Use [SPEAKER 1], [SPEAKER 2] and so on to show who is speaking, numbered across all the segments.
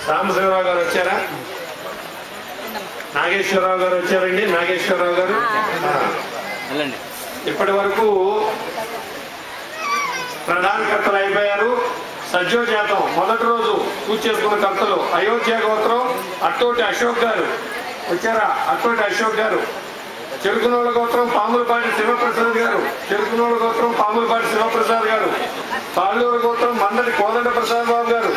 [SPEAKER 1] రామశివరావు గారు వచ్చారా? నాగేశ్వరరావు గారు వచ్చారండి. నాగేశ్వరరావు గారు ఇప్పటి వరకు ప్రధాన కర్తలు అయిపోయారు. సజ్జోజాతం మొదటి రోజు పూజ చేసుకున్న కర్తలు అయోధ్య గోత్రం అట్టోటి అశోక్ గారు వచ్చారా? అట్టోటి అశోక్ గారు. చెరుకునోళ్ళ గోత్రం పాములపాటి శివప్రసాద్ గారు. చెరుకునోళ్ళ గోత్రం పాములపాటి శివప్రసాద్ గారు. పాళ్ళూరు గోత్రం మందటి కోదండ ప్రసాద్ బాబు గారు.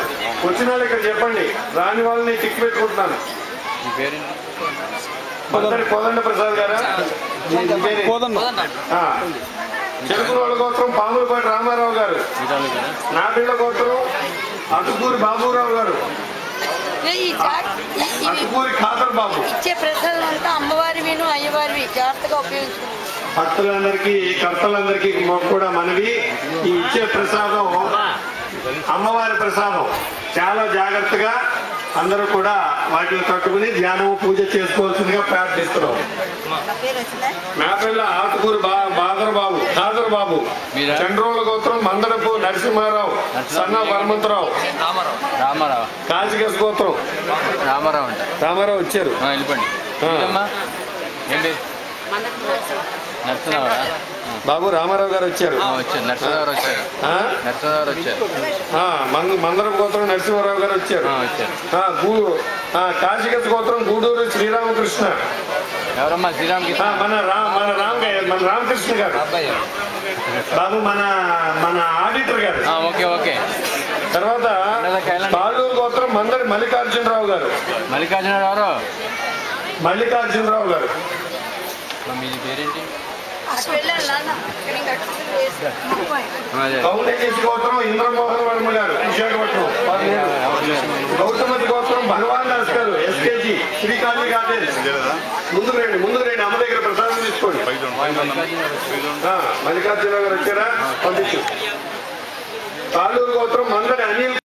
[SPEAKER 1] వచ్చిన వాళ్ళు ఇక్కడ చెప్పండి, రాని వాళ్ళని టిక్ పెట్టుకుంటున్నాను. మందటి కోదండ ప్రసాద్ గారా? చెరుకునోళ్ళ గోత్రం పాములపాటి రామారావు గారు. నాపిళ్ళ గోత్రం అటుకూరి బాబురావు గారు. అటుకూరి ఖాదర్ బాబు.
[SPEAKER 2] ఇచ్చే ప్రసాదాలంతా అమ్మవారి మీను అయ్యవారివి, జాగ్రత్తగా ఉపయోగించుకుంటాం.
[SPEAKER 1] భక్తులందరికీ కర్తలందరికీ కూడా మనవి, ఈ ఇచ్చే ప్రసాదం అమ్మవారి ప్రసాదం. చాలా జాగ్రత్తగా అందరూ కూడా వాటిని కట్టుకుని ధ్యానము పూజ చేసుకోవాల్సిందిగా ప్రార్థిస్తున్నాం. నా పిల్ల ఆటుకూరు ఖాదర్ బాబు. చంద్రోళ్ళ గోత్రం మందరపు నరసింహారావు, సన్న హనుమంతరావు. కాశికస్ గోత్రం రామారావు వచ్చారు. బాబు రామారావు గారు వచ్చారు. మందరం గోత్రం నరసింహారావు గారు వచ్చారు. కాశికస్ గోత్రం గూడూరు శ్రీరామకృష్ణ.
[SPEAKER 3] ఎవరమ్మా శ్రీరామకృష్ణ?
[SPEAKER 1] మన రామకృష్ణ గారు. బాబు మన ఆడిటర్ గారు.
[SPEAKER 3] ఓకే.
[SPEAKER 1] తర్వాత పాలూరు గోత్రం మందరి మల్లికార్జునరావు గారు. మల్లికార్జునరావు గారు.
[SPEAKER 3] మీ పేరేంటి?
[SPEAKER 1] కౌంటేజీ గోత్రం ఇంద్రమోహన్ వర్మ గారు విశాఖపట్నం. గౌతమతి గోత్రం భగవాన్ దాస్ గారు ఎస్కేజీ శ్రీకాళీ గార్డెన్స్. ముందుకు రండి అమ్మ దగ్గర ప్రసాదం తీసుకోండి. మల్లికార్జునరావు గారు వచ్చారా? పంపించు. తాళ్ళూరు గోత్రం మందరి అనిల్